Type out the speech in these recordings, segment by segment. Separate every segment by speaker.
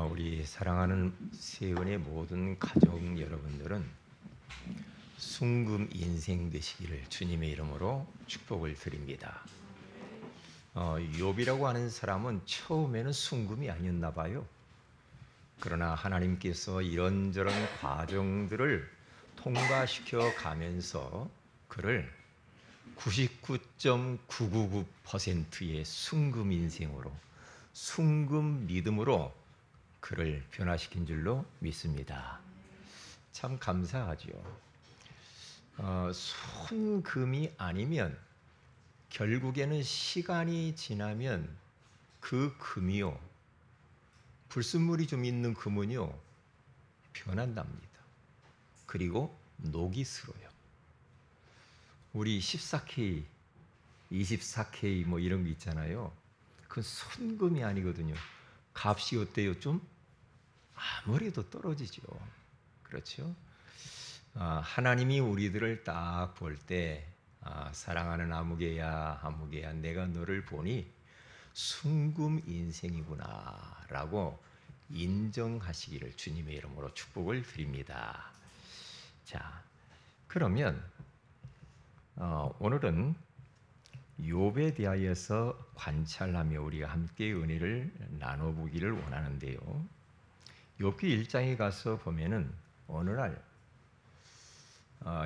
Speaker 1: 우리 사랑하는 세은의 모든 가족 여러분들은 순금 인생 되시기를 주님의 이름으로 축복을 드립니다. 욥이라고 하는 사람은 처음에는 순금이 아니었나 봐요. 그러나 하나님께서 이런저런 과정들을 통과시켜 가면서 그를 99.999%의 순금 인생으로, 순금 믿음으로 그를 변화시킨 줄로 믿습니다. 참 감사하죠. 순금이 아니면 결국에는 시간이 지나면 그 금이요, 불순물이 좀 있는 금은요 변한답니다. 그리고 녹이 슬어요. 우리 14K, 24K 뭐 이런 거 있잖아요. 그건 순금이 아니거든요. 값이 어때요? 좀 아무래도 떨어지죠. 그렇죠? 하나님이 우리들을 딱 볼 때 사랑하는 아무개야, 아무개야, 내가 너를 보니 순금 인생이구나 라고 인정하시기를 주님의 이름으로 축복을 드립니다. 자, 그러면 오늘은 욥에 대하여서 관찰하며 우리가 함께 은혜를 나눠보기를 원하는데요. 욥기 1장에 가서 보면은 어느 날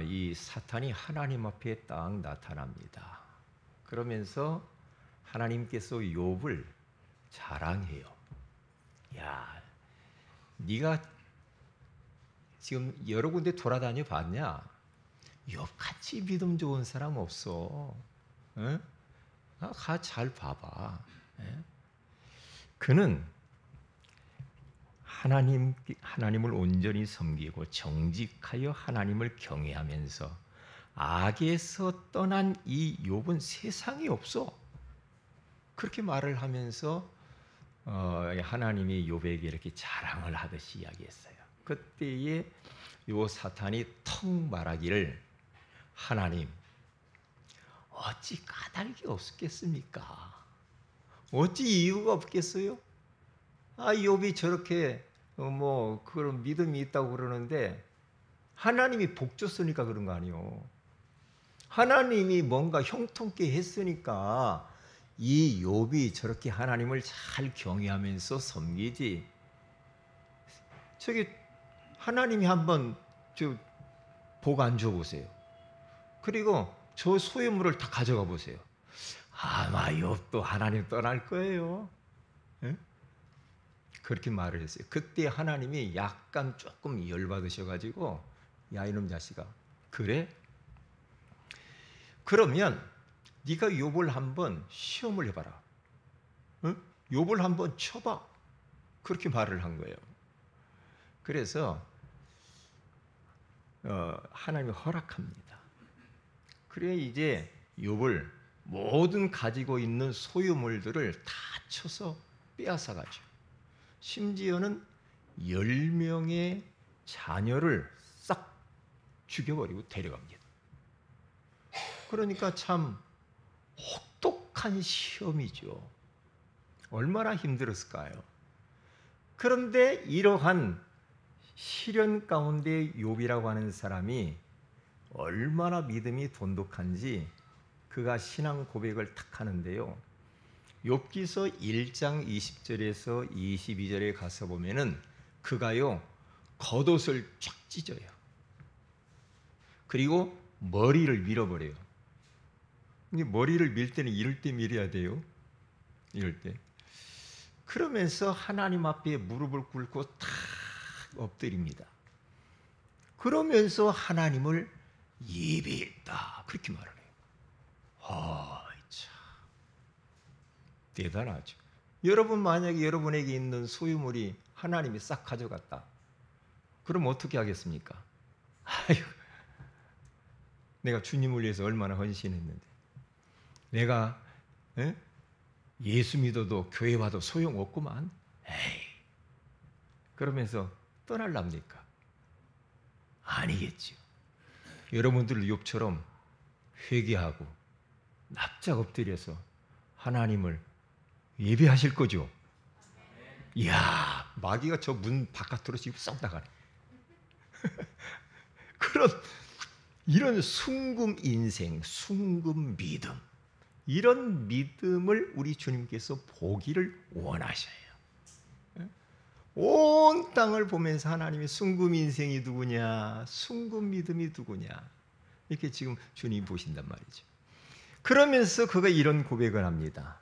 Speaker 1: 이 사탄이 하나님 앞에 딱 나타납니다. 그러면서 하나님께서 욥을 자랑해요. 야, 네가 지금 여러 군데 돌아다녀 봤냐? 욥같이 믿음 좋은 사람 없어. 가 잘 봐봐. 그는 하나님을 온전히 섬기고 정직하여 하나님을 경외하면서 악에서 떠난 이 욥은 세상에 없어. 그렇게 말을 하면서 하나님이 욥에게 이렇게 자랑을 하듯이 이야기했어요. 그때에 요 사탄이 턱 말하기를, 하나님, 어찌 까닭이 없겠습니까? 어찌 이유가 없겠어요? 욥이 저렇게 그런 믿음이 있다고 그러는데 하나님이 복 줬으니까 그런 거 아니요. 하나님이 뭔가 형통케 했으니까 이 욥이 저렇게 하나님을 잘 경외하면서 섬기지. 저기 하나님이 한번 복 안 줘 보세요. 그리고 저 소유물을 다 가져가 보세요. 아마 욥도 하나님 떠날 거예요. 에? 그렇게 말을 했어요. 그때 하나님이 약간 조금 열받으셔가지고, 야 이놈 자식아, 그래? 그러면 네가 욥을 한번 시험을 해봐라. 응? 욥을 한번 쳐봐. 그렇게 말을 한 거예요. 그래서 하나님이 허락합니다. 그래 이제 욥을 모든 가지고 있는 소유물들을 다 쳐서 빼앗아가죠. 심지어는 10명의 자녀를 싹 죽여버리고 데려갑니다. 그러니까 참 혹독한 시험이죠. 얼마나 힘들었을까요? 그런데 이러한 시련 가운데 욥이라고 하는 사람이 얼마나 믿음이 돈독한지 그가 신앙 고백을 탁 하는데요. 욥기서 1장 20절에서 22절에 가서 보면은 그가요 겉옷을 쫙 찢어요. 그리고 머리를 밀어버려요. 머리를 밀 때는 이럴 때 밀어야 돼요. 이럴 때. 그러면서 하나님 앞에 무릎을 꿇고 탁 엎드립니다. 그러면서 하나님을 예배했다. 그렇게 말을 해요. 참 대단하죠. 여러분 만약에 여러분에게 있는 소유물이 하나님이 싹 가져갔다. 그럼 어떻게 하겠습니까? 아유, 내가 주님을 위해서 얼마나 헌신했는데, 내가 예수 믿어도 교회 와도 소용없구만. 에이, 그러면서 떠날랍니까? 아니겠죠. 여러분들 욥처럼 회개하고 납작 엎드려서 하나님을 예배하실 거죠. 이야, 마귀가 저 문 바깥으로 지금 썩 나가네. 그런 이런 순금 인생, 순금 믿음, 이런 믿음을 우리 주님께서 보기를 원하셔요. 온 땅을 보면서 하나님의 순금 인생이 누구냐, 순금 믿음이 누구냐, 이렇게 지금 주님이 보신단 말이죠. 그러면서 그가 이런 고백을 합니다.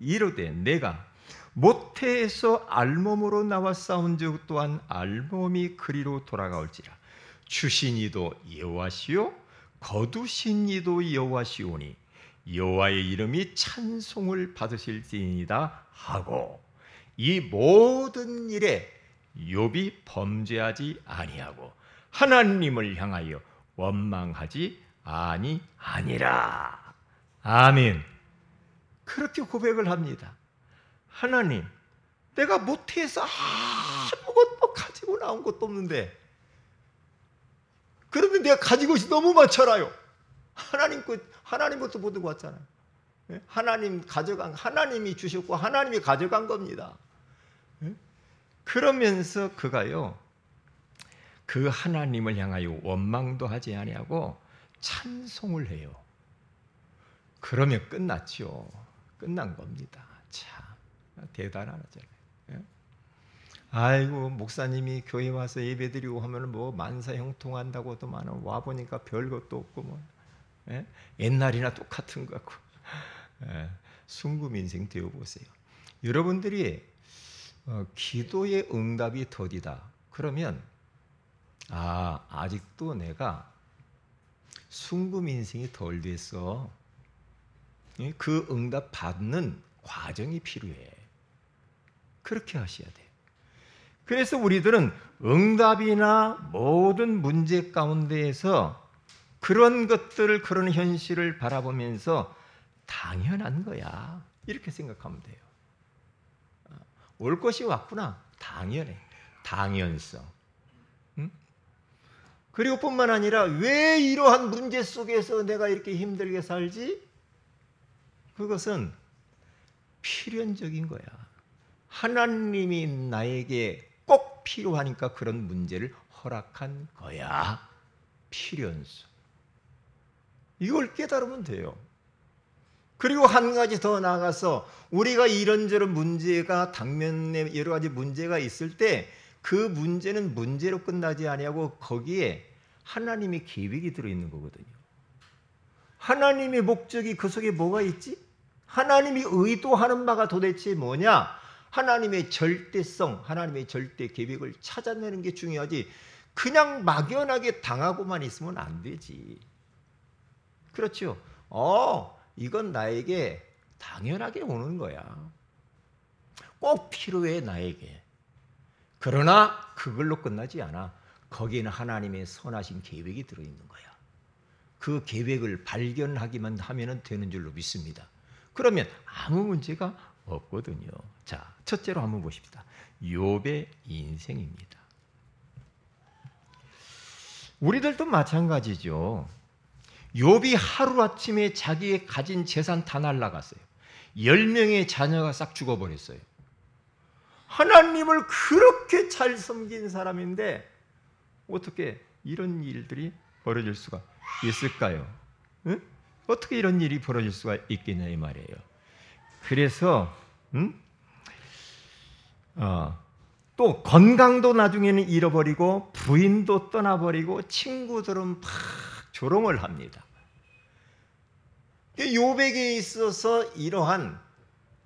Speaker 1: 이르되 내가 모태에서 알몸으로 나와 싸운 적 또한 알몸이 그리로 돌아가올지라. 주신 이도 여호와시요 거두신 이도 여호와시오니 여호와의 이름이 찬송을 받으실지니이다 하고, 이 모든 일에 욥이 범죄하지 아니하고 하나님을 향하여 원망하지 아니하니라. 아멘. 그렇게 고백을 합니다. 하나님, 내가 모태에서 아무것도 가지고 나온 것도 없는데, 그런데 내가 가진 것이 너무 많잖아요. 하나님 것도 못 들고 왔잖아요. 하나님이 주셨고 하나님이 가져간 겁니다. 그러면서 그가요, 그 하나님을 향하여 원망도 하지 아니하고 찬송을 해요. 그러면 끝났죠. 끝난 겁니다. 참 대단하잖아요. 아이고, 목사님이 교회 와서 예배드리고 하면 뭐 만사형통한다고도 많아. 와 보니까 별것도 없고 뭐 옛날이나 똑같은 것 같고. 순금 인생 되어 보세요. 여러분들이 기도의 응답이 더디다 그러면 아직도 내가 순금 인생이 덜 됐어. 그 응답 받는 과정이 필요해. 그렇게 하셔야 돼요. 그래서 우리들은 응답이나 모든 문제 가운데에서 그런 것들을, 그런 현실을 바라보면서 당연한 거야, 이렇게 생각하면 돼요. 올 것이 왔구나, 당연해. 당연성. 그리고 뿐만 아니라 왜 이러한 문제 속에서 내가 이렇게 힘들게 살지? 그것은 필연적인 거야. 하나님이 나에게 꼭 필요하니까 그런 문제를 허락한 거야. 필연성. 이걸 깨달으면 돼요. 그리고 한 가지 더 나아가서 우리가 이런저런 문제가 당면에 여러 가지 문제가 있을 때 그 문제는 문제로 끝나지 아니하고 거기에 하나님의 계획이 들어있는 거거든요. 하나님의 목적이 그 속에 뭐가 있지? 하나님이 의도하는 바가 도대체 뭐냐? 하나님의 절대성, 하나님의 절대 계획을 찾아내는 게 중요하지, 그냥 막연하게 당하고만 있으면 안 되지. 그렇죠? 이건 나에게 당연하게 오는 거야. 꼭 필요해, 나에게. 그러나 그걸로 끝나지 않아. 거기에는 하나님의 선하신 계획이 들어있는 거야. 그 계획을 발견하기만 하면 되는 줄로 믿습니다. 그러면 아무 문제가 없거든요. 자, 첫째로 한번 보십시다. 욥의 인생입니다. 우리들도 마찬가지죠. 욥이 하루아침에 자기의 가진 재산 다 날라갔어요. 10명의 자녀가 싹 죽어버렸어요. 하나님을 그렇게 잘 섬긴 사람인데 어떻게 이런 일들이 벌어질 수가 있을까요? 응? 어떻게 이런 일이 벌어질 수가 있겠냐 이 말이에요. 그래서 또 건강도 나중에는 잃어버리고 부인도 떠나버리고 친구들은 막 조롱을 합니다. 욥에게 있어서 이러한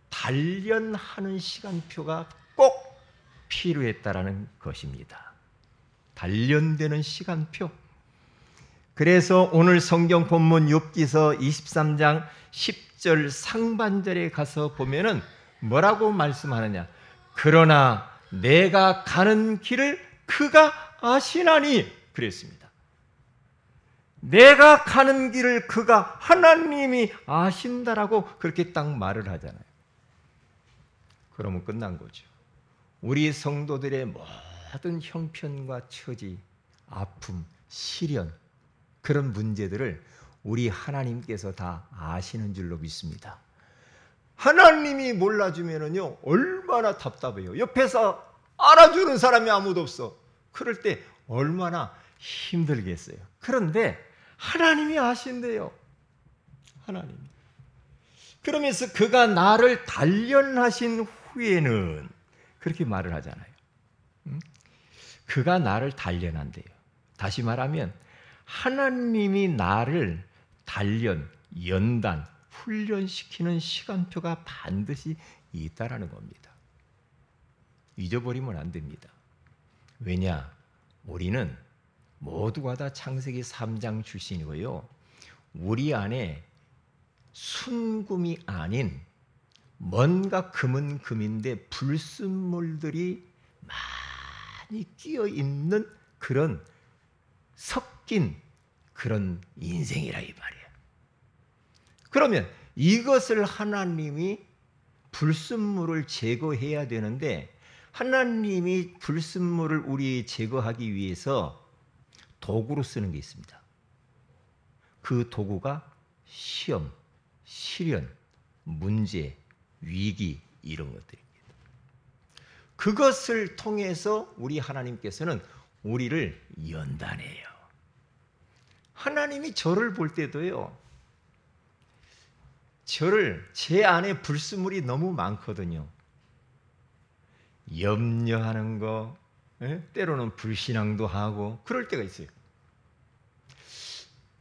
Speaker 1: 단련하는 시간표가 꼭 필요했다라는 것입니다. 단련되는 시간표. 그래서 오늘 성경 본문 욥기서 23장 10절 상반절에 가서 보면은 뭐라고 말씀하느냐? 그러나 내가 가는 길을 그가 아시나니 그랬습니다. 내가 가는 길을 그가, 하나님이 아신다라고 그렇게 딱 말을 하잖아요. 그러면 끝난 거죠. 우리 성도들의 모든 형편과 처지, 아픔, 시련, 그런 문제들을 우리 하나님께서 다 아시는 줄로 믿습니다. 하나님이 몰라주면은요 얼마나 답답해요. 옆에서 알아주는 사람이 아무도 없어. 그럴 때 얼마나 힘들겠어요. 그런데 하나님이 아신대요. 하나님이. 그러면서 그가 나를 단련하신 후에는 그렇게 말을 하잖아요. 그가 나를 단련한대요. 다시 말하면 하나님이 나를 단련, 연단, 훈련시키는 시간표가 반드시 있다라는 겁니다. 잊어버리면 안 됩니다. 왜냐? 우리는 모두가 다 창세기 3장 출신이고요. 우리 안에 순금이 아닌 뭔가 금은 금인데 불순물들이 많이 끼어 있는 그런 섞인 그런 인생이라 이 말이에요. 그러면 이것을 하나님이 불순물을 제거해야 되는데 하나님이 불순물을 우리 제거하기 위해서 도구로 쓰는 게 있습니다. 그 도구가 시험, 시련, 문제, 위기 이런 것들입니다. 그것을 통해서 우리 하나님께서는 우리를 연단해요. 하나님이 저를 볼 때도요. 제 안에 불순물이 너무 많거든요. 염려하는 거, 때로는 불신앙도 하고 그럴 때가 있어요.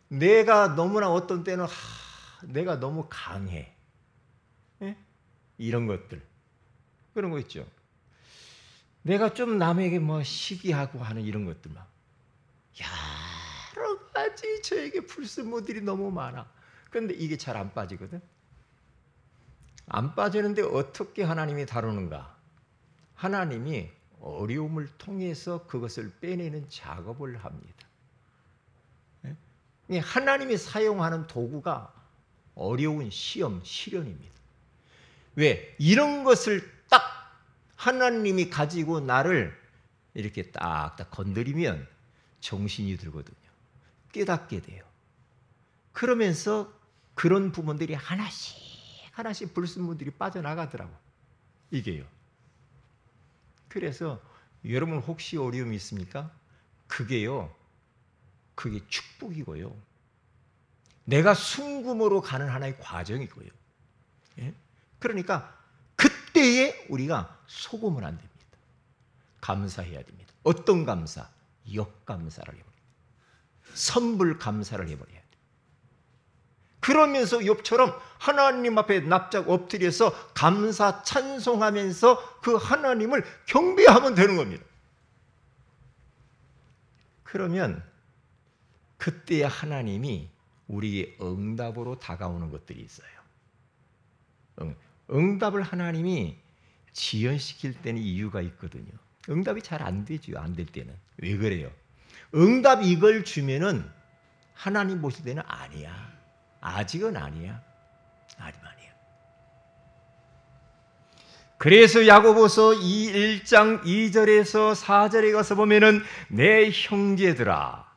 Speaker 1: 내가 너무나 어떤 때는 내가 너무 강해. 이런 것들. 그런 거 있죠. 내가 좀 남에게 시기하고 하는 이런 것들만. 여러 가지 저에게 불순물들이 너무 많아. 그런데 이게 잘 안 빠지거든. 안 빠지는데 어떻게 하나님이 다루는가? 하나님이 어려움을 통해서 그것을 빼내는 작업을 합니다. 하나님이 사용하는 도구가 어려운 시험, 시련입니다. 왜? 이런 것을 딱 하나님이 가지고 나를 이렇게 딱딱 건드리면 정신이 들거든요. 깨닫게 돼요. 그러면서 그런 부분들이 하나씩 불순물들이 빠져나가더라고. 이게요. 그래서 여러분 혹시 어려움이 있습니까? 그게 축복이고요. 내가 순금으로 가는 하나의 과정이고요. 그러니까 그때에 우리가 속으면 안 됩니다. 감사해야 됩니다. 어떤 감사? 역감사를 해버립니다. 선불 감사를 해버려야 돼요. 그러면서 욥처럼 하나님 앞에 납작 엎드려서 감사 찬송하면서 그 하나님을 경배하면 되는 겁니다. 그러면 그때야 하나님이 우리의 응답으로 다가오는 것들이 있어요. 응답을 하나님이 지연시킬 때는 이유가 있거든요. 응답이 잘 안 되죠. 안 될 때는. 왜 그래요? 응답 이걸 주면은 하나님 보실 때는 아니야. 아직은 아니야. 아니야. 그래서 야고보서 1장 2절에서 4절에 가서 보면은 내 형제들아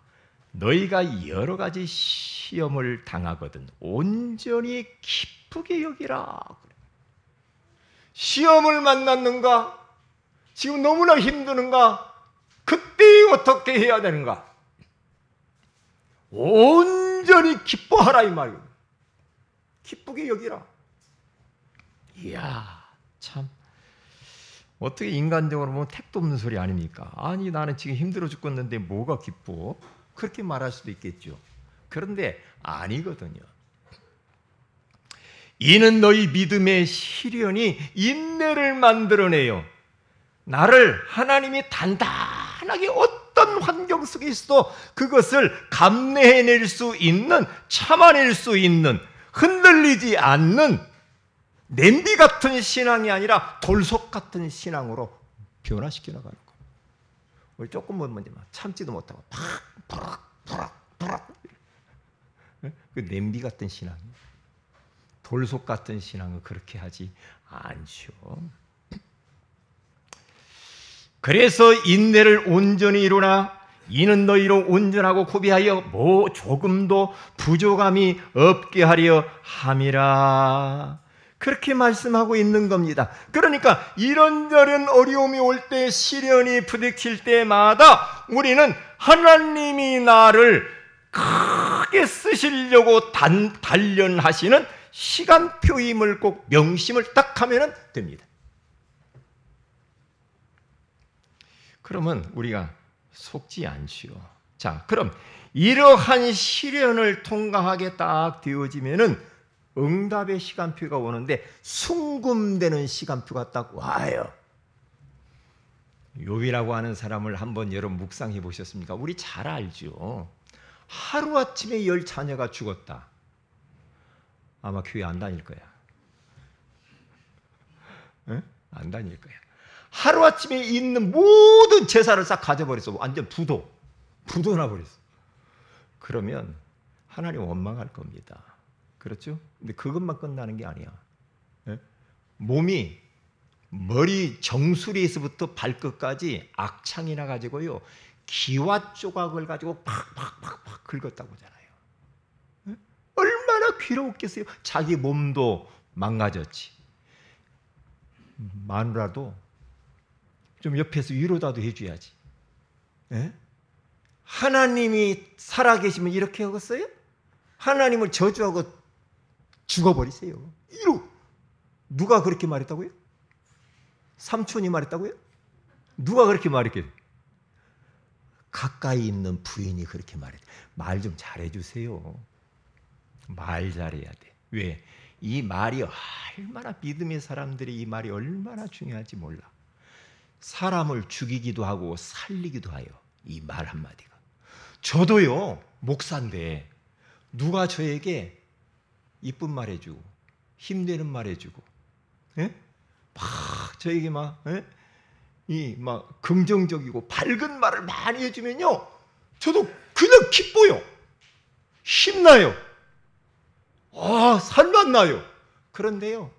Speaker 1: 너희가 여러 가지 시험을 당하거든 온전히 기쁘게 여기라. 시험을 만났는가? 지금 너무나 힘드는가? 그때 어떻게 해야 되는가? 온전히 기뻐하라 이 말이에요. 기쁘게 여기라. 이야 참 어떻게 인간적으로 보면 택도 없는 소리 아닙니까? 아니 나는 지금 힘들어 죽겠는데 뭐가 기뻐? 그렇게 말할 수도 있겠죠. 그런데 아니거든요. 이는 너희 믿음의 시련이 인내를 만들어내요. 나를 하나님이 단단하게 어떤 환경 속에 있어도 그것을 감내해낼 수 있는, 참아낼 수 있는, 흔들리지 않는 냄비 같은 신앙이 아니라 돌솥 같은 신앙으로 변화시켜 나가는 거예요. 우리 조금 먼저 참지도 못하고 팍 그 냄비 같은 신앙, 돌솥 같은 신앙은 그렇게 하지 않죠. 그래서 인내를 온전히 이루나 이는 너희로 온전하고 구비하여 뭐 조금도 부족함이 없게 하려 함이라. 그렇게 말씀하고 있는 겁니다. 그러니까 이런저런 어려움이 올 때, 시련이 부딪힐 때마다 우리는 하나님이 나를 크게 쓰시려고 단련하시는 시간표임을 꼭 명심을 딱 하면 됩니다. 그러면 우리가 속지 않지요. 자, 그럼 이러한 시련을 통과하게 딱 되어지면은 응답의 시간표가 오는데 순금되는 시간표가 딱 와요. 욥이라고 하는 사람을 한번 여러분 묵상해 보셨습니까? 우리 잘 알죠. 하루아침에 10 자녀가 죽었다. 아마 교회 안 다닐 거야. 응? 안 다닐 거야. 하루아침에 있는 모든 재산을 싹 가져버렸어. 완전 부도나 버렸어. 그러면 하나님 원망할 겁니다. 그렇죠? 근데 그것만 끝나는 게 아니야. 예? 몸이 머리 정수리에서부터 발끝까지 악창이나 가지고요. 기와 조각을 가지고 팍팍팍팍 긁었다고 하잖아요. 예? 얼마나 괴로웠겠어요. 자기 몸도 망가졌지. 마누라도 좀 옆에서 위로라도 해줘야지. 예? 하나님이 살아계시면 이렇게 하겠어요? 하나님을 저주하고 죽어버리세요. 누가 그렇게 말했다고요? 삼촌이 말했다고요? 누가 그렇게 말했겠어요? 가까이 있는 부인이 그렇게 말했대. 말 좀 잘해주세요. 말 잘해야 돼. 왜? 이 말이 얼마나 믿음의 사람들이 이 말이 얼마나 중요한지 몰라. 사람을 죽이기도 하고 살리기도 해요. 이 말 한마디가. 저도요, 목사인데 누가 저에게 이쁜 말 해주고 힘내는 말 해주고, 예? 막 저에게 막 긍정적이고 밝은 말을 많이 해주면요, 저도 그냥 기뻐요. 힘나요. 살맛나요. 그런데요,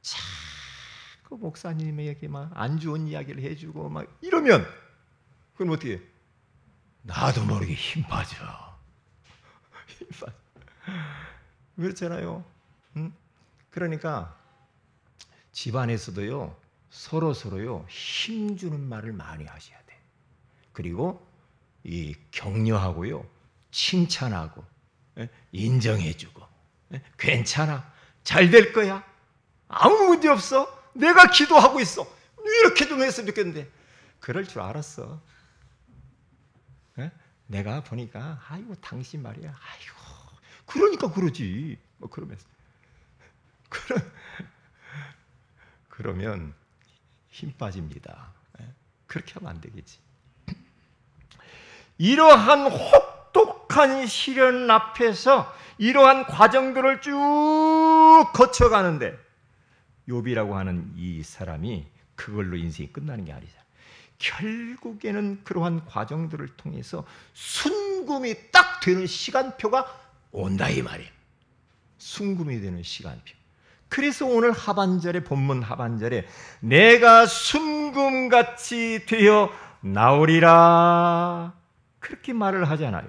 Speaker 1: 자꾸 목사님에게 막 안 좋은 이야기를 해주고 막 이러면 그럼 어떻게 해요? 나도 모르게 힘 빠져. 힘 빠져. 그렇잖아요. 응? 그러니까 집안에서도요, 서로요 힘주는 말을 많이 하셔야 돼. 그리고 이 격려하고요, 칭찬하고, 인정해주고, 괜찮아, 잘 될 거야, 아무 문제 없어, 내가 기도하고 있어, 이렇게 좀 했으면 좋겠는데 그럴 줄 알았어. 내가 보니까 아이고 당신 말이야, 아이고 그러니까 그러지, 뭐 그러면서 그러면 힘 빠집니다. 그렇게 하면 안 되겠지. 이러한 혹독한 시련 앞에서 이러한 과정들을 쭉 거쳐가는데 욥이라고 하는 이 사람이 그걸로 인생이 끝나는 게 아니잖아. 결국에는 그러한 과정들을 통해서 순금이 딱 되는 시간표가 온다 이 말이에요. 순금이 되는 시간표. 그래서 오늘 하반절에, 본문 하반절에 내가 순금같이 되어 나오리라 그렇게 말을 하잖아요.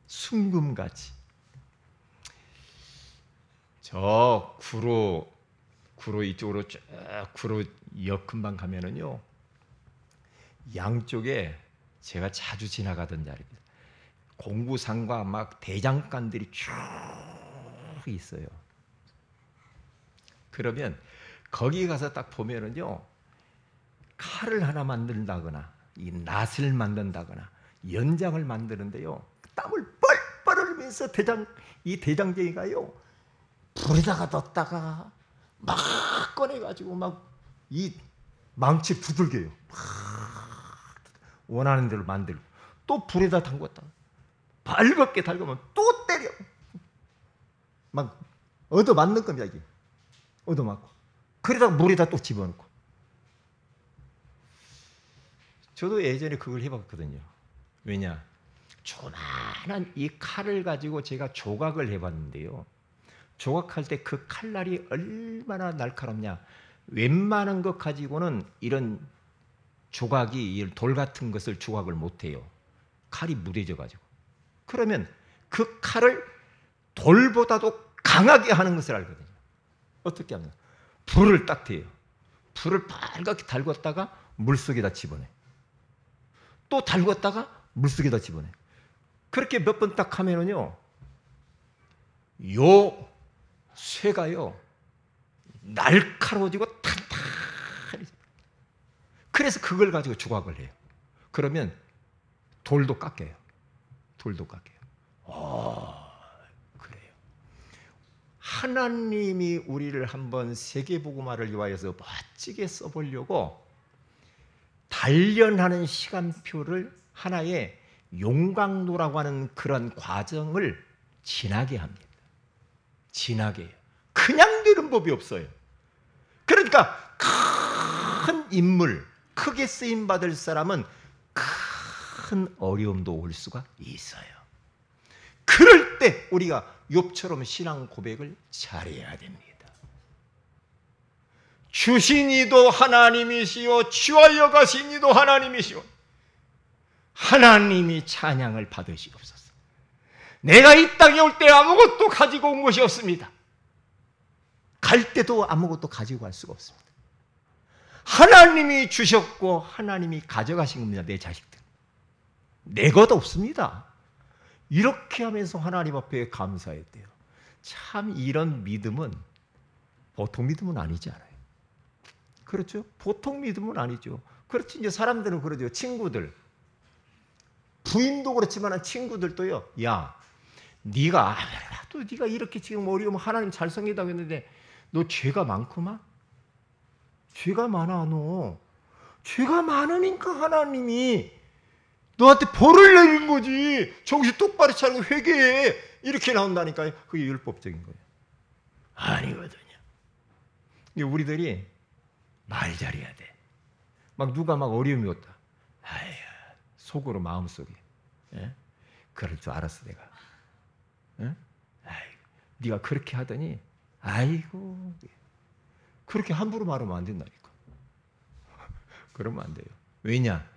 Speaker 1: 순금같이. 저 구로 이쪽으로 쭉 구로 역 근방 가면은요, 양쪽에 제가 자주 지나가던 자리입니다. 공구상과 막 대장간들이 쭉 있어요. 그러면 거기 가서 딱 보면은요, 칼을 하나 만든다거나 이 낫을 만든다거나 연장을 만드는데요, 땀을 뻘뻘 흘리면서 이 대장쟁이가요, 불에다가 넣었다가 막 꺼내가지고 막 이 망치 두들겨요. 막 원하는 대로 만들고 또 불에다 담궜다가 발겁게 달구면 또 때려. 막 얻어맞는 겁니다. 이게 얻어맞고 그러다가 물에다 또 집어넣고. 저도 예전에 그걸 해봤거든요. 왜냐, 조그마한 이 칼을 가지고 제가 조각을 해봤는데요, 조각할 때 그 칼날이 얼마나 날카롭냐. 웬만한 것 가지고는 이런 조각이, 돌 같은 것을 조각을 못해요. 칼이 무뎌져가지고. 그러면 그 칼을 돌보다도 강하게 하는 것을 알거든요. 어떻게 하면 불을 딱 대요. 불을 빨갛게 달궜다가 물속에다 집어내. 또 달궜다가 물속에다 집어내. 그렇게 몇 번 딱 하면은요, 요 쇠가요 날카로워지고 탄탄해져. 그래서 그걸 가지고 조각을 해요. 그러면 돌도 깎여요. 돌도 깎여요. 그래요. 하나님이 우리를 한번 세계복음화를 위하여서 멋지게 써보려고 단련하는 시간표를 하나의 용광로라고 하는 그런 과정을 지나게 합니다. 지나게 해요. 그냥 되는 법이 없어요. 그러니까 큰 인물, 크게 쓰임받을 사람은 큰 어려움도 올 수가 있어요. 그럴 때 우리가 욥처럼 신앙 고백을 잘해야 됩니다. 주신 이도 하나님이시요 취하여 가신 이도 하나님이시요 하나님이 찬양을 받으시옵소서. 내가 이 땅에 올 때 아무것도 가지고 온 것이 없습니다. 갈 때도 아무것도 가지고 갈 수가 없습니다. 하나님이 주셨고 하나님이 가져가신 겁니다. 내 자식들. 내 것 없습니다. 이렇게 하면서 하나님 앞에 감사해야 돼요. 참 이런 믿음은 보통 믿음은 아니지 않아요. 그렇죠? 보통 믿음은 아니죠. 그렇지, 이제 사람들은 그러죠. 친구들. 부인도 그렇지만 친구들도요. 야, 네가 이렇게 지금 어려우면 하나님 잘 섬기다고 했는데 너 죄가 많구만? 죄가 많아, 너. 죄가 많으니까 하나님이 너한테 벌을 내린 거지. 정신 똑바로 차리고 회개해. 이렇게 나온다니까요. 그게 율법적인 거예요. 아니거든요. 우리들이 말 잘해야 돼. 막 누가 막 어려움이 왔다. 아휴, 속으로 마음속에. 예? 그럴 줄 알았어 내가. 예? 아이고, 네가 그렇게 하더니 아이고, 그렇게 함부로 말하면 안 된다니까. 그러면 안 돼요. 왜냐?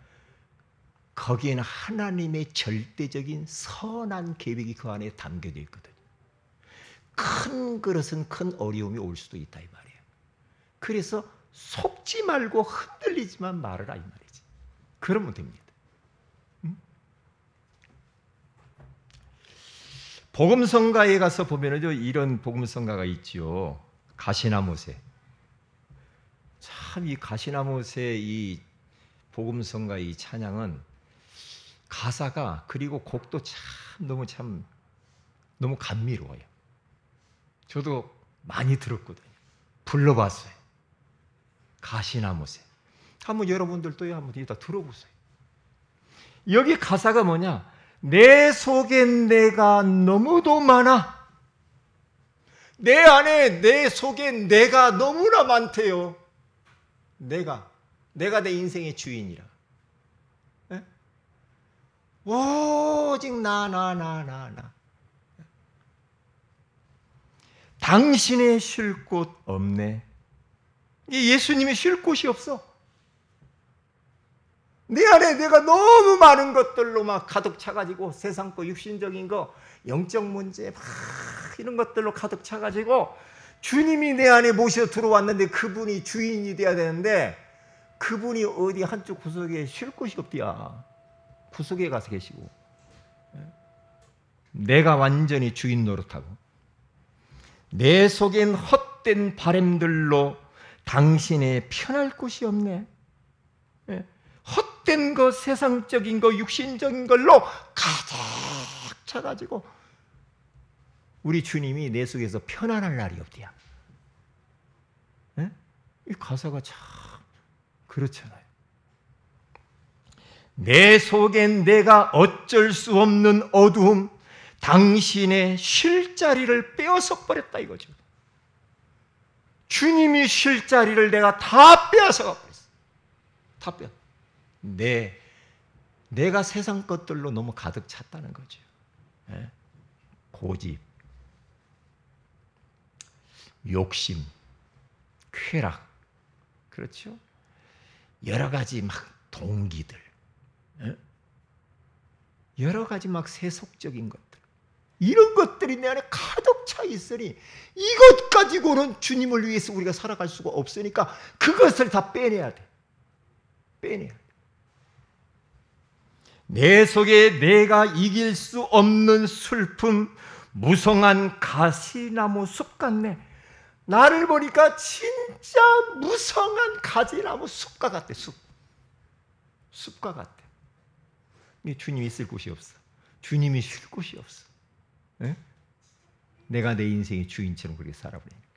Speaker 1: 거기에는 하나님의 절대적인 선한 계획이 그 안에 담겨져 있거든요. 큰 그릇은 큰 어려움이 올 수도 있다 이 말이에요. 그래서 속지 말고 흔들리지만 말으라 이 말이지. 그러면 됩니다. 복음성가에 가서 보면은 이런 복음성가가 있죠. 가시나무새. 참 이 가시나무새 이 복음성가의 이 찬양은 가사가 그리고 곡도 너무 감미로워요. 저도 많이 들었거든요. 불러봤어요. 가시나무새. 한번 여러분들도 한번 이따 들어보세요. 여기 가사가 뭐냐? 내 속에 내가 너무도 많아. 내 안에 내 속에 내가 너무나 많대요. 내가 내 인생의 주인이라. 에? 오직 나. 당신의 쉴 곳 없네. 예수님이 쉴 곳이 없어. 내 안에 내가 너무 많은 것들로 막 가득 차가지고 세상 거, 육신적인 거, 영적 문제 막 이런 것들로 가득 차가지고 주님이 내 안에 모셔 들어왔는데 그분이 주인이 돼야 되는데 그분이 어디 한쪽 구석에 쉴 곳이 없디야. 구석에 가서 계시고 내가 완전히 주인 노릇하고 내 속엔 헛된 바램들로 당신의 편할 곳이 없네. 헛된 거, 세상적인 거, 육신적인 걸로 가득 차가지고 우리 주님이 내 속에서 편안할 날이 없디야. 이 가사가 참 그렇잖아요. 내 속엔 내가 어쩔 수 없는 어두움, 당신의 쉴 자리를 빼앗아 버렸다 이거죠. 주님이 쉴 자리를 내가 다 빼앗아 버렸어. 다 빼앗아. 내가 세상 것들로 너무 가득 찼다는 거죠. 고집, 욕심, 쾌락, 그렇죠? 여러 가지 막 동기들, 여러 가지 막 세속적인 것들, 이런 것들이 내 안에 가득 차 있으니 이것 가지고는 주님을 위해서 우리가 살아갈 수가 없으니까 그것을 다 빼내야 돼. 빼내야 돼. 내 속에 내가 이길 수 없는 슬픔, 무성한 가시나무 숲 같네. 나를 보니까 진짜 무성한 가지나무 숲과 같아. 숲과 같아. 주님이 있을 곳이 없어. 주님이 쉴 곳이 없어. 에? 내가 내 인생의 주인처럼 그렇게 살아버리니까.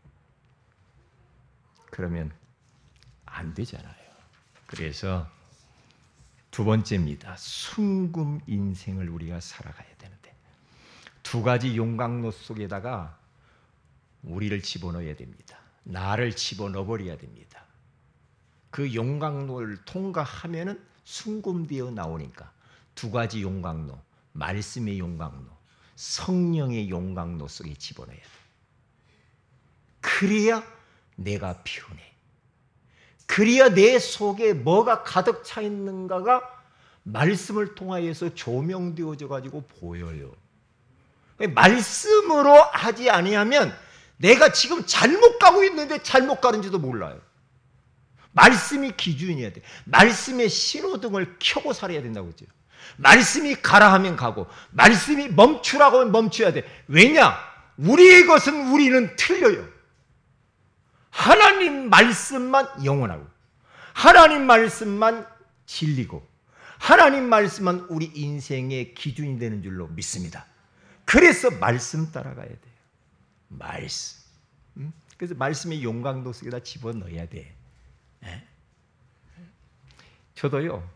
Speaker 1: 그러면 안 되잖아요. 그래서 두 번째입니다. 순금 인생을 우리가 살아가야 되는데, 두 가지 용광로 속에다가 우리를 집어넣어야 됩니다. 나를 집어넣어 버려야 됩니다. 그 용광로를 통과하면은 순금되어 나오니까 두 가지 용광로, 말씀의 용광로, 성령의 용광로 속에 집어넣어야 돼. 그래야 내가 편해. 그래야 내 속에 뭐가 가득 차 있는가가 말씀을 통하여서 조명되어져 가지고 보여요. 말씀으로 하지 아니하면 내가 지금 잘못 가고 있는데 잘못 가는지도 몰라요. 말씀이 기준이어야 돼. 말씀의 신호등을 켜고 살아야 된다고 그러죠. 말씀이 가라 하면 가고, 말씀이 멈추라고 하면 멈춰야 돼. 왜냐? 우리의 것은 우리는 틀려요. 하나님 말씀만 영원하고, 하나님 말씀만 진리고, 하나님 말씀만 우리 인생의 기준이 되는 줄로 믿습니다. 그래서 말씀 따라가야 돼요. 말씀. 그래서 말씀의 용광로 속에다 집어넣어야 돼. 저도요,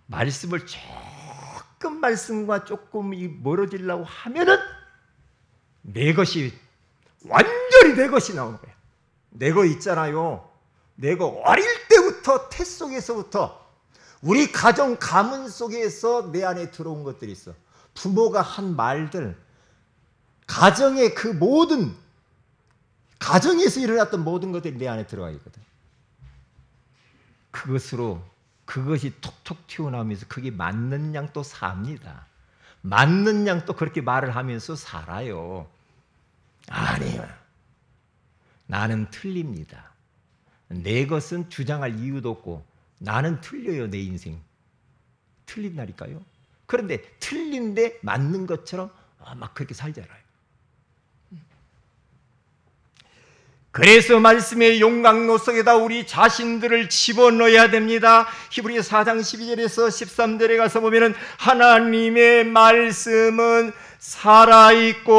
Speaker 1: 말씀을 조금 말씀과 조금 멀어지려고 하면은 내 것이 완전히 내 것이 나오는 거야. 내 거 있잖아요. 내 거 어릴 때부터 태 속에서부터 우리 가정 가문 속에서 내 안에 들어온 것들이 있어. 부모가 한 말들, 가정의 그 모든, 가정에서 일어났던 모든 것들이 내 안에 들어가 있거든. 그것이 톡톡 튀어나오면서 그게 맞는 양 또 삽니다. 맞는 양 또 그렇게 말을 하면서 살아요. 아니요. 나는 틀립니다. 내 것은 주장할 이유도 없고 나는 틀려요. 내 인생 틀린다니까요. 그런데 틀린데 맞는 것처럼 막 그렇게 살잖아요. 그래서 말씀의 용광로 속에다 우리 자신들을 집어넣어야 됩니다. 히브리서 4장 12절에서 13절에 가서 보면은 하나님의 말씀은 살아있고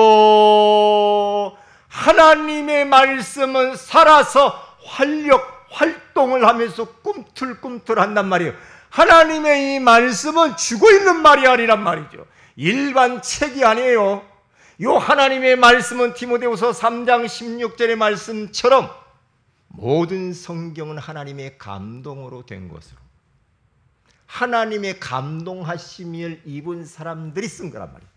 Speaker 1: 하나님의 말씀은 살아서 활동을 하면서 꿈틀꿈틀한단 말이에요. 하나님의 이 말씀은 죽어있는 말이 아니란 말이죠. 일반 책이 아니에요. 요 하나님의 말씀은 디모데후서 3장 16절의 말씀처럼 모든 성경은 하나님의 감동으로 된 것으로, 하나님의 감동하심을 입은 사람들이 쓴 거란 말이에요.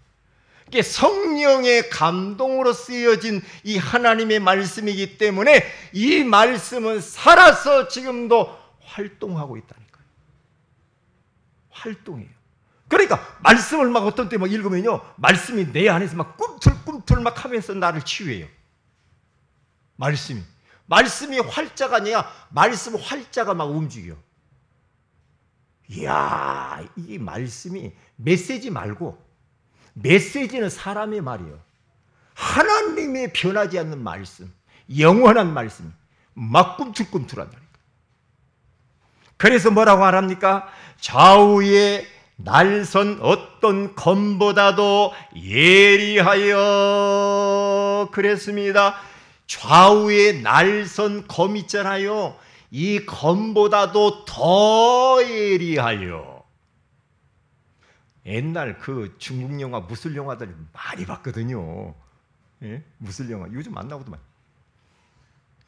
Speaker 1: 이게 성령의 감동으로 쓰여진 이 하나님의 말씀이기 때문에 이 말씀은 살아서 지금도 활동하고 있다니까요. 활동해요. 그러니까 말씀을 막 어떤 때 막 읽으면요, 말씀이 내 안에서 막 꿈틀꿈틀 막 하면서 나를 치유해요. 말씀이 활자가 아니라 말씀 활자가 막 움직여. 이야, 이 말씀이 메시지 말고, 메시지는 사람의 말이에요. 하나님의 변하지 않는 말씀, 영원한 말씀, 막 꿈틀꿈틀한다니까. 그래서 뭐라고 말합니까? 좌우에 날선 어떤 검보다도 예리하여 그랬습니다. 좌우에 날선 검 있잖아요. 이 검보다도 더 예리하여. 옛날 그 중국 영화, 무술 영화들 많이 봤거든요. 예? 무술 영화 요즘 안 나오더만.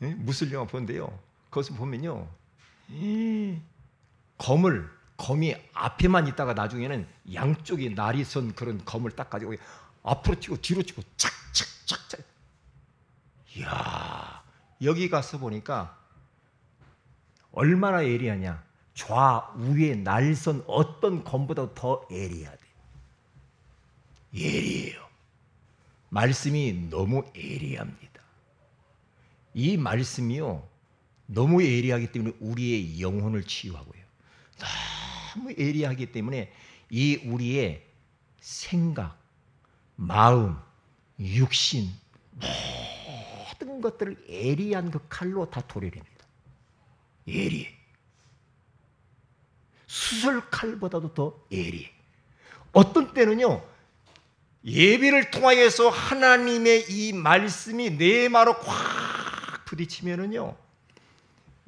Speaker 1: 예? 무술 영화 보는데요, 거기서 보면요, 검이 앞에만 있다가 나중에는 양쪽에 날이 선 그런 검을 딱 가지고 앞으로 치고 뒤로 치고 착착착착. 이야, 여기 가서 보니까 얼마나 예리하냐. 좌우에 날선 어떤 검보다 더 예리하대. 예리해요. 말씀이 너무 예리합니다. 이 말씀이요, 너무 예리하기 때문에 우리의 영혼을 치유하고요. 너무 예리하기 때문에 이 우리의 생각, 마음, 육신, 모든 것들을 예리한 그 칼로 다 도려냅니다. 예리해. 수술 칼보다도 더 예리해. 어떤 때는요, 예배를 통하여서 하나님의 이 말씀이 내 마로 꽉 부딪히면은요,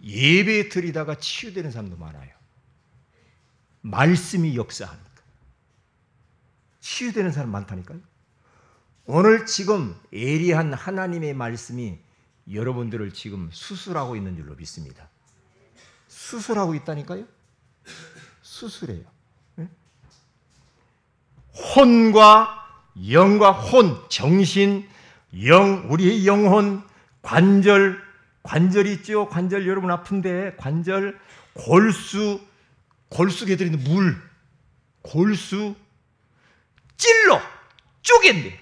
Speaker 1: 예배 드리다가 치유되는 사람도 많아요. 말씀이 역사하니까. 치유되는 사람 많다니까요. 오늘 지금 예리한 하나님의 말씀이 여러분들을 지금 수술하고 있는 줄로 믿습니다. 수술하고 있다니까요. 수술해요. 혼과 영과 혼, 정신, 영, 우리의 영혼, 관절 있죠. 관절 여러분 아픈데 관절, 골수에 들어있는 물, 골수 찔러 쪼갠대.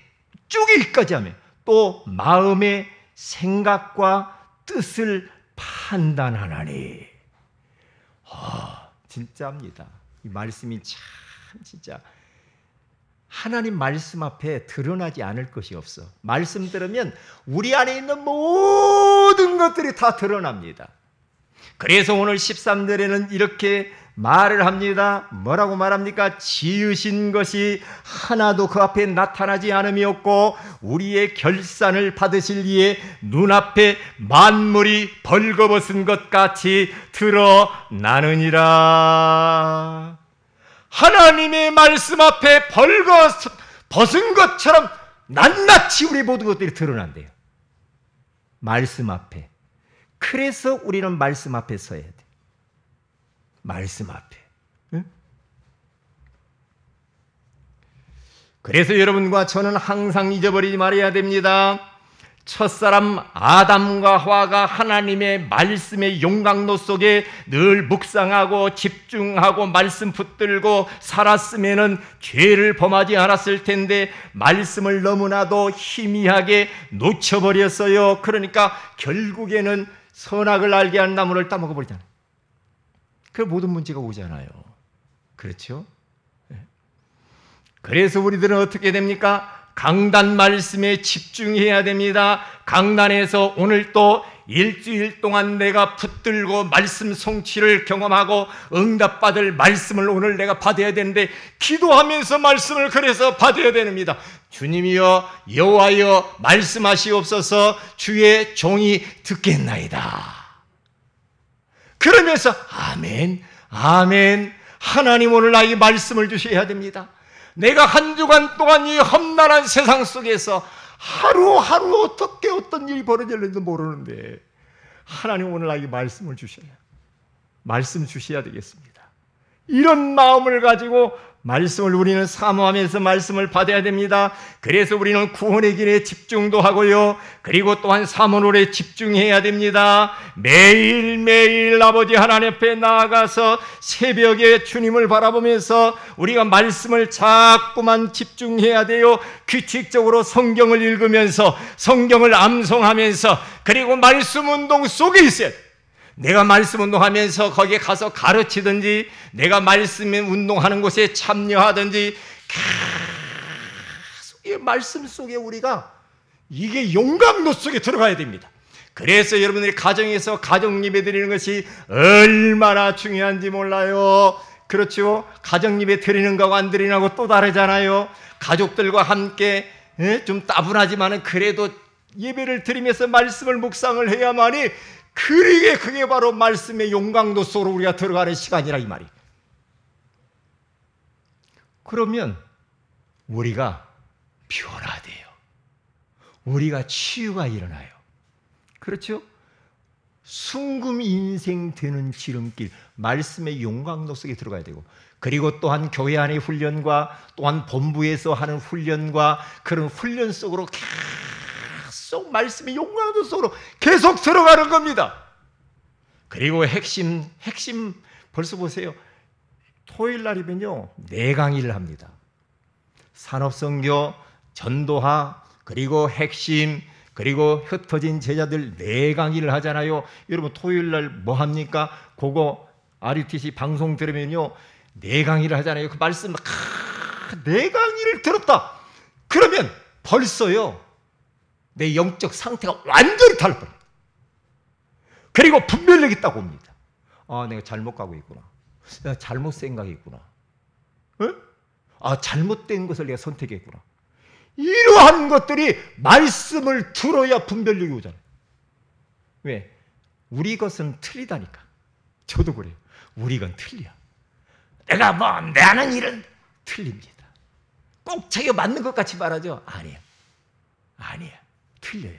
Speaker 1: 쪼개기까지 하면 또 마음의 생각과 뜻을 판단하나니. 진짜입니다. 이 말씀이 참 진짜 하나님 말씀 앞에 드러나지 않을 것이 없어. 말씀 들으면 우리 안에 있는 모든 것들이 다 드러납니다. 그래서 오늘 13절에는 이렇게 말을 합니다. 뭐라고 말합니까? 지으신 것이 하나도 그 앞에 나타나지 않음이 없고 우리의 결산을 받으실 이에 눈앞에 만물이 벌거벗은 것 같이 드러나느니라. 하나님의 말씀 앞에 벌거벗은 것처럼 낱낱이 우리 모든 것들이 드러난대요. 말씀 앞에. 그래서 우리는 말씀 앞에 서야 돼. 말씀 앞에. 응? 그래서 여러분과 저는 항상 잊어버리지 말아야 됩니다. 첫사람 아담과 하와가 하나님의 말씀의 용광로 속에 늘 묵상하고 집중하고 말씀 붙들고 살았으면은 죄를 범하지 않았을 텐데 말씀을 너무나도 희미하게 놓쳐버렸어요. 그러니까 결국에는 선악을 알게 한 나무를 따먹어 버리잖아요. 그 모든 문제가 오잖아요. 그렇죠? 그래서 우리들은 어떻게 됩니까? 강단 말씀에 집중해야 됩니다. 강단에서 오늘 또 일주일 동안 내가 붙들고 말씀 성취를 경험하고 응답받을 말씀을 오늘 내가 받아야 되는데 기도하면서 말씀을 그래서 받아야 됩니다. 주님이여 여호와여 말씀하시옵소서 주의 종이 듣겠나이다. 그러면서 아멘 아멘 하나님 오늘 나에게 말씀을 주셔야 됩니다. 내가 한 주간 동안 이 험난한 세상 속에서 하루하루 어떻게 어떤 일이 벌어질는지 모르는데 하나님 오늘 나에게 말씀을 주셔야 말씀 주셔야 되겠습니다. 이런 마음을 가지고 말씀을 우리는 사모하면서 말씀을 받아야 됩니다. 그래서 우리는 구원의 길에 집중도 하고요. 그리고 또한 사모놀에 집중해야 됩니다. 매일매일 아버지 하나님 앞에 나아가서 새벽에 주님을 바라보면서 우리가 말씀을 자꾸만 집중해야 돼요. 규칙적으로 성경을 읽으면서 성경을 암송하면서 그리고 말씀 운동 속에 있어야 돼요. 내가 말씀 운동하면서 거기에 가서 가르치든지 내가 말씀 운동하는 곳에 참여하든지 계속 이 말씀 속에 우리가 이게 용광로 속에 들어가야 됩니다. 그래서 여러분들이 가정에서 가정 예배 드리는 것이 얼마나 중요한지 몰라요. 그렇죠? 가정 예배 드리는 거하고 안 드리는 거하고 또 다르잖아요. 가족들과 함께 좀 따분하지만은 그래도 예배를 드리면서 말씀을 묵상을 해야만이 그게 바로 말씀의 용광로 속으로 우리가 들어가는 시간이라 이 말이. 그러면 우리가 변화돼요. 우리가 치유가 일어나요. 그렇죠? 순금 인생 되는 지름길, 말씀의 용광로 속에 들어가야 되고, 그리고 또한 교회 안의 훈련과 또한 본부에서 하는 훈련과 그런 훈련 속으로 계속 말씀의 용광로 속으로 계속 들어가는 겁니다. 그리고 핵심 벌써 보세요. 토요일 날이면요 4강의를 합니다. 산업선교, 전도학, 그리고 핵심, 그리고 흩어진 제자들 4강의를 하잖아요. 여러분 토요일 날 뭐 합니까? 그거 RUTC 방송 들으면요 4강의를 하잖아요. 그 말씀 4강의를 들었다. 그러면 벌써요 내 영적 상태가 완전히 달라버려요. 그리고 분별력이 딱 옵니다. 아, 내가 잘못 가고 있구나. 내가 잘못 생각했구나. 아, 잘못된 것을 내가 선택했구나. 이러한 것들이 말씀을 들어야 분별력이 오잖아요. 왜? 우리 것은 틀리다니까. 저도 그래요. 우리 건 틀려. 내가 뭐 나는 일은 틀립니다. 꼭 자기가 맞는 것 같이 말하죠. 아니에요. 아니에요. 틀려요.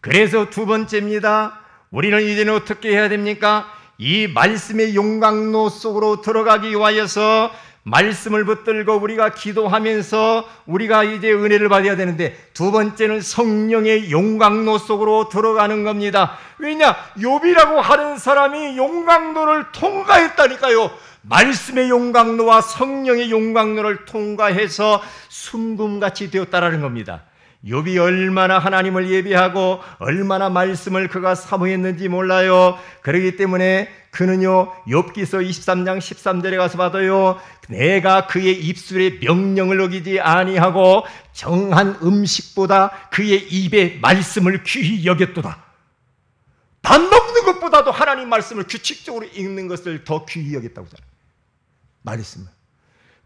Speaker 1: 그래서 두 번째입니다. 우리는 이제는 어떻게 해야 됩니까? 이 말씀의 용광로 속으로 들어가기 위하여서 말씀을 붙들고 우리가 기도하면서 우리가 이제 은혜를 받아야 되는데, 두 번째는 성령의 용광로 속으로 들어가는 겁니다. 왜냐? 욥이라고 하는 사람이 용광로를 통과했다니까요. 말씀의 용광로와 성령의 용광로를 통과해서 순금같이 되었다라는 겁니다. 욥이 얼마나 하나님을 예배하고 얼마나 말씀을 그가 사모했는지 몰라요. 그렇기 때문에 그는요 욥기서 23장 13절에 가서 봐도요, 내가 그의 입술의 명령을 어기지 아니하고 정한 음식보다 그의 입의 말씀을 귀히 여겼도다. 밥 먹는 것보다도 하나님 말씀을 규칙적으로 읽는 것을 더 귀히 여겼다고 하잖아요. 말씀을.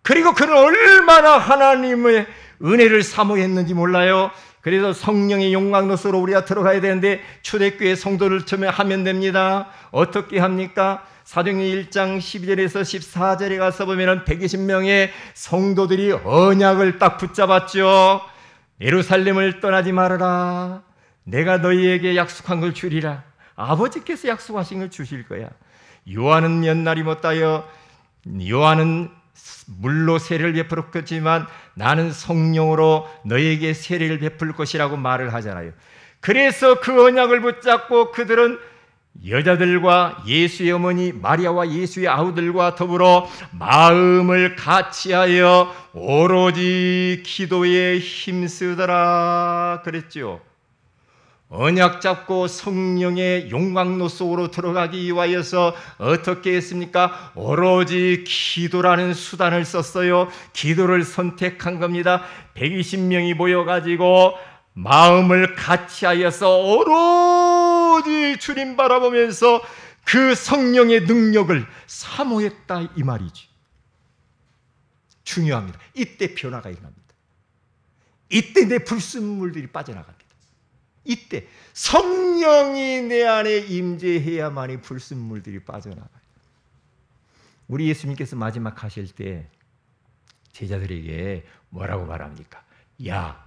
Speaker 1: 그리고 그는 얼마나 하나님의 은혜를 사모했는지 몰라요. 그래서 성령의 용광로 속으로 우리가 들어가야 되는데, 초대교회 성도를 처음에 하면 됩니다. 어떻게 합니까? 사도행전 1장 12절에서 14절에 가서 보면 120명의 성도들이 언약을 딱 붙잡았죠. 예루살렘을 떠나지 말아라. 내가 너희에게 약속한 걸 주리라. 아버지께서 약속하신 걸 주실 거야. 요한은 옛날이 못하여, 요한은 물로 세례를 베풀었지만 나는 성령으로 너에게 세례를 베풀 것이라고 말을 하잖아요. 그래서 그 언약을 붙잡고 그들은 여자들과 예수의 어머니 마리아와 예수의 아우들과 더불어 마음을 같이하여 오로지 기도에 힘쓰더라 그랬죠. 언약 잡고 성령의 용광로 속으로 들어가기 위하여서 어떻게 했습니까? 오로지 기도라는 수단을 썼어요. 기도를 선택한 겁니다. 120명이 모여가지고 마음을 같이하여서 오로지 주님 바라보면서 그 성령의 능력을 사모했다 이 말이지. 중요합니다. 이때 변화가 일어납니다. 이때 내 불순물들이 빠져나갑니다. 이때 성령이 내 안에 임재해야만이 불순물들이 빠져나가요. 우리 예수님께서 마지막 가실 때 제자들에게 뭐라고 말합니까? 야,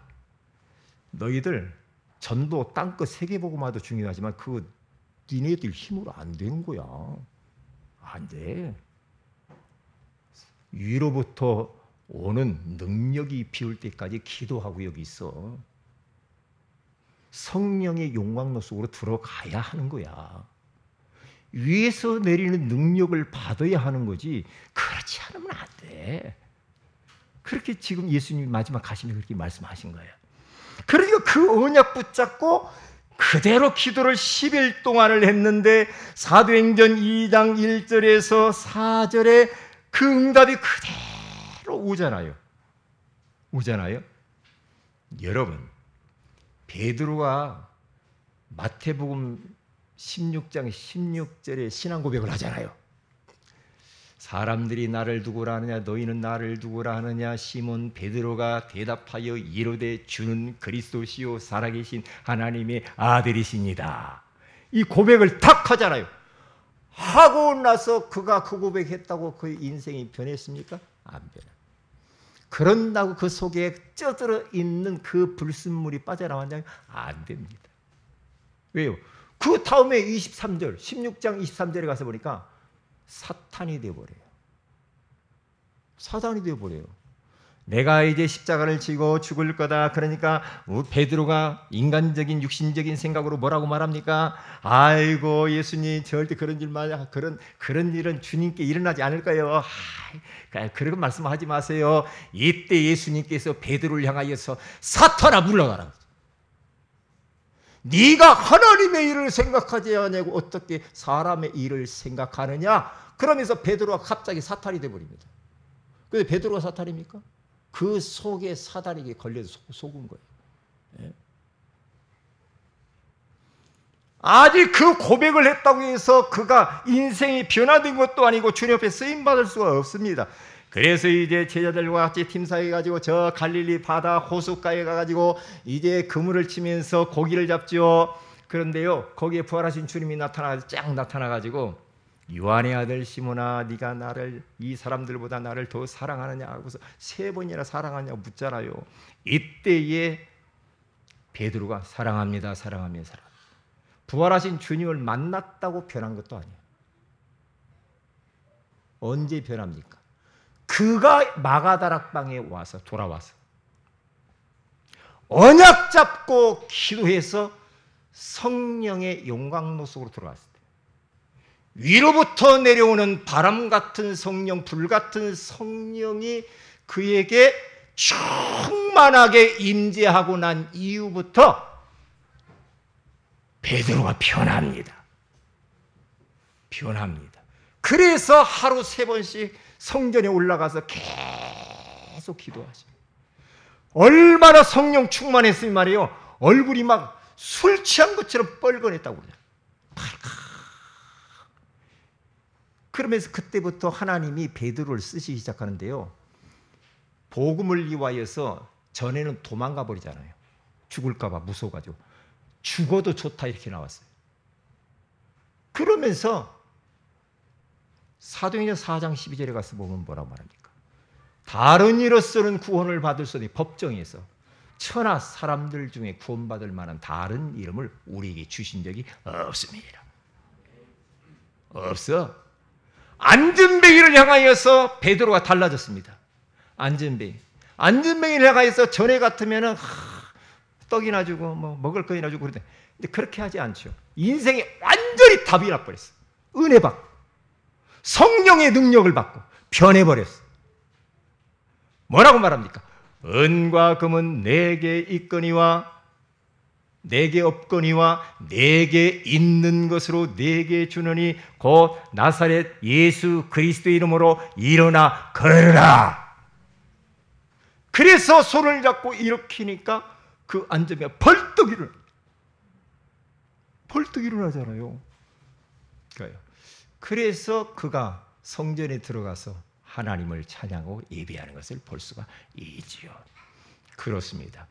Speaker 1: 너희들 전도 땅끝 세계복음화도 중요하지만 그거 니네들 힘으로 안 되는 거야. 안 돼. 위로부터 오는 능력이 비올 때까지 기도하고 여기 있어. 성령의 용광로 속으로 들어가야 하는 거야. 위에서 내리는 능력을 받아야 하는 거지, 그렇지 않으면 안 돼. 그렇게 지금 예수님이 마지막 가시면 그렇게 말씀하신 거예요. 그러니까 그 언약 붙잡고 그대로 기도를 10일 동안을 했는데, 사도행전 2장 1절에서 4절에 그 응답이 그대로 오잖아요. 여러분, 베드로가 마태복음 16장 16절에 신앙 고백을 하잖아요. 사람들이 나를 누구라 하느냐, 너희는 나를 누구라 하느냐. 시몬 베드로가 대답하여 이르되 주는 그리스도시요 살아계신 하나님의 아들이십니다. 이 고백을 탁 하잖아요. 하고 나서 그가 그 고백했다고 그 인생이 변했습니까? 안 변해요. 그런다고 그 속에 쪄들어 있는 그 불순물이 빠져나왔냐면 안 됩니다. 왜요? 그 다음에 23절, 16장 23절에 가서 보니까 사탄이 되어버려요. 사단이 되어버려요. 내가 이제 십자가를 지고 죽을 거다. 그러니까 베드로가 인간적인 육신적인 생각으로 뭐라고 말합니까? 아이고 예수님 절대 그런 일만 그런 일은 주님께 일어나지 않을 거예요. 그런 말씀하지 마세요. 이때 예수님께서 베드로를 향하여서 사탄아 물러가라. 네가 하나님의 일을 생각하지 않냐고 어떻게 사람의 일을 생각하느냐? 그러면서 베드로가 갑자기 사탄이 되어버립니다. 근데 베드로가 사탄입니까? 그 속에 사단에게 걸려서 속은 거예요. 예? 아직 그 고백을 했다고 해서 그가 인생이 변화된 것도 아니고 주님 앞에 쓰임받을 수가 없습니다. 그래서 이제 제자들과 같이 팀사해가지고 저 갈릴리 바다 호숫가에 가가지고 이제 그물을 치면서 고기를 잡죠. 그런데요, 거기에 부활하신 주님이 쫙 나타나가지고 요한의 아들 시몬아, 네가 나를 이 사람들보다 나를 더 사랑하느냐 하고서 3번이나 사랑하냐고 묻잖아요. 이때에 베드로가 사랑합니다, 사랑합니다, 사랑. 부활하신 주님을 만났다고 변한 것도 아니에요. 언제 변합니까? 그가 마가다락방에 와서 돌아와서 언약 잡고 기도해서 성령의 용광로 속으로 들어갔을 때 위로부터 내려오는 바람 같은 성령, 불 같은 성령이 그에게 충만하게 임재하고 난 이후부터 베드로가 변합니다. 변합니다. 그래서 하루 3번씩 성전에 올라가서 계속 기도하십니다. 얼마나 성령 충만했으면 말이에요. 얼굴이 막 술 취한 것처럼 뻘건했다고 그래요. 그러면서 그때부터 하나님이 베드로를 쓰시기 시작하는데요. 복음을 위하여서 전에는 도망가 버리잖아요. 죽을까 봐 무서워가지고. 죽어도 좋다 이렇게 나왔어요. 그러면서 사도행전 4장 12절에 가서 보면 뭐라고 말합니까? 다른 이로서는 구원을 받을 수 없는 법정에서 천하 사람들 중에 구원받을 만한 다른 이름을 우리에게 주신 적이 없습니다. 없어. 안전뱅이를 향하여서 베드로가 달라졌습니다. 안전뱅이를 향하여서 전에 같으면은 떡이나 주고 뭐 먹을 거이나 주고 그런데 그렇게 하지 않죠. 인생이 완전히 답이 나버렸어. 은혜 받고 성령의 능력을 받고 변해버렸어. 뭐라고 말합니까? 은과 금은 내게 있거니와 내게 없거니와 내게 있는 것으로 내게 주느니 곧 나사렛 예수 그리스도의 이름으로 일어나 걸으라. 그래서 손을 잡고 일으키니까 그 안전뱅이가 벌떡 일어나잖아요. 그래서 그가 성전에 들어가서 하나님을 찬양하고 예배하는 것을 볼 수가 있지요. 그렇습니다.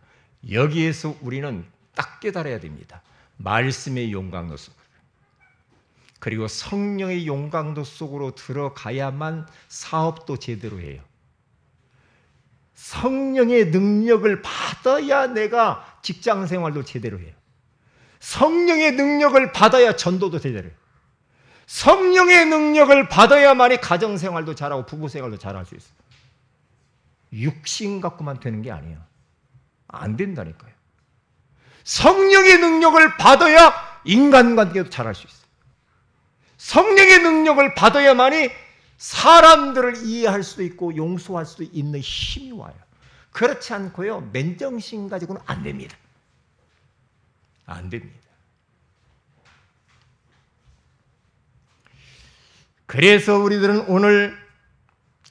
Speaker 1: 여기에서 우리는 딱 깨달아야 됩니다. 말씀의 용광로 속 그리고 성령의 용광로 속으로 들어가야만 사업도 제대로 해요. 성령의 능력을 받아야 내가 직장 생활도 제대로 해요. 성령의 능력을 받아야 전도도 제대로 해요. 성령의 능력을 받아야만이 가정생활도 잘하고 부부생활도 잘할 수 있어요. 육신 갖고만 되는 게 아니에요. 안 된다니까요. 성령의 능력을 받아야 인간관계도 잘할 수 있어요. 성령의 능력을 받아야만이 사람들을 이해할 수도 있고 용서할 수도 있는 힘이 와요. 그렇지 않고요. 맨정신 가지고는 안 됩니다. 안 됩니다. 그래서 우리들은 오늘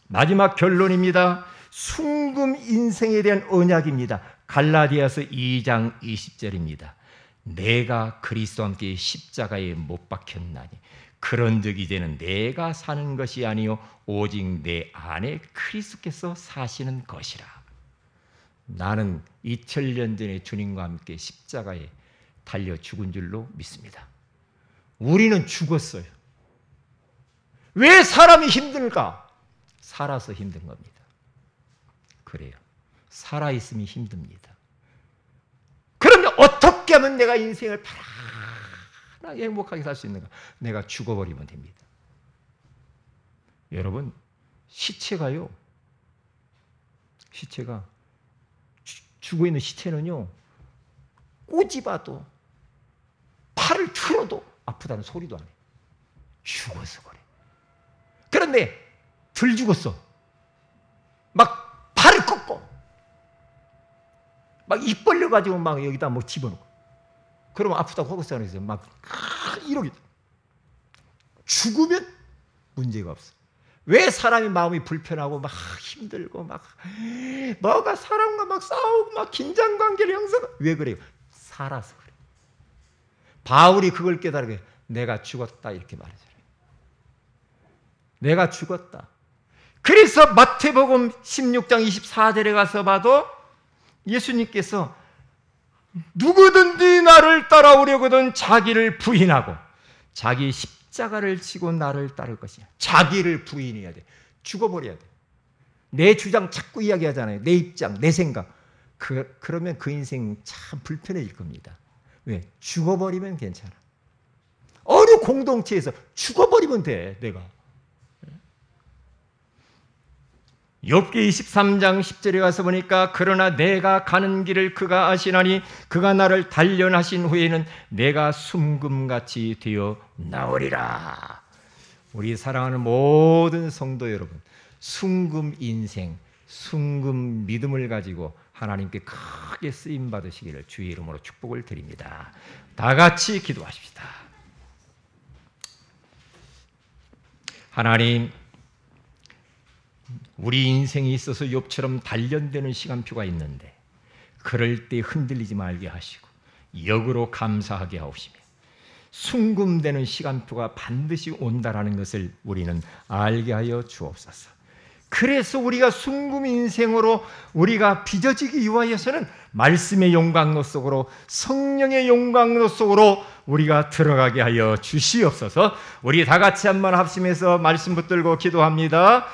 Speaker 1: 마지막 결론입니다. 순금 인생에 대한 언약입니다. 갈라디아서 2장 20절입니다. 내가 그리스도와 함께 십자가에 못 박혔나니 그런즉 이제는 내가 사는 것이 아니요 오직 내 안에 그리스도께서 사시는 것이라. 나는 2000년 전에 주님과 함께 십자가에 달려 죽은 줄로 믿습니다. 우리는 죽었어요. 왜 사람이 힘들까? 살아서 힘든 겁니다. 그래요. 살아있으면 힘듭니다. 그러면 어떻게 하면 내가 인생을 편안하게 행복하게 살 수 있는가? 내가 죽어버리면 됩니다. 여러분, 시체가요. 시체가 죽어있는 시체는요 꼬집어도 팔을 틀어도 아프다는 소리도 안 해. 죽어서 그래. 그런데 덜 죽었어. 막 팔을 꺾고 막 입 벌려가지고 막 여기다 뭐 집어넣고 그러면 아프다고 호흡산에서 막 이러게. 죽으면 문제가 없어. 왜 사람이 마음이 불편하고 막 힘들고 막 뭐가 사람과 막 싸우고 막 긴장관계를 형성하고 왜 그래요? 살아서 그래. 바울이 그걸 깨달게 내가 죽었다 이렇게 말하잖아요. 내가 죽었다. 그래서 마태복음 16장 24절에 가서 봐도 예수님께서 누구든지 나를 따라오려거든 자기를 부인하고 자기 십자가를 지고 나를 따를 것이냐. 자기를 부인해야 돼. 죽어버려야 돼. 내 주장 자꾸 이야기하잖아요. 내 입장, 내 생각. 그러면 그 인생 참 불편해질 겁니다. 왜? 죽어버리면 괜찮아. 어느 공동체에서 죽어버리면 돼, 내가. 욥기 23장 10절에 가서 보니까 그러나 내가 가는 길을 그가 아시나니 그가 나를 단련하신 후에는 내가 숨금같이 되어 나오리라. 우리 사랑하는 모든 성도 여러분, 순금 인생, 순금 믿음을 가지고 하나님께 크게 쓰임 받으시기를 주의 이름으로 축복을 드립니다. 다 같이 기도하십시다. 하나님, 우리 인생에 있어서 욥처럼 단련되는 시간표가 있는데 그럴 때 흔들리지 말게 하시고 역으로 감사하게 하옵시며 순금되는 시간표가 반드시 온다라는 것을 우리는 알게 하여 주옵소서. 그래서 우리가 순금 인생으로 우리가 빚어지기 위하여서는 말씀의 용광로 속으로 성령의 용광로 속으로 우리가 들어가게 하여 주시옵소서. 우리 다 같이 한번 합심해서 말씀 붙들고 기도합니다.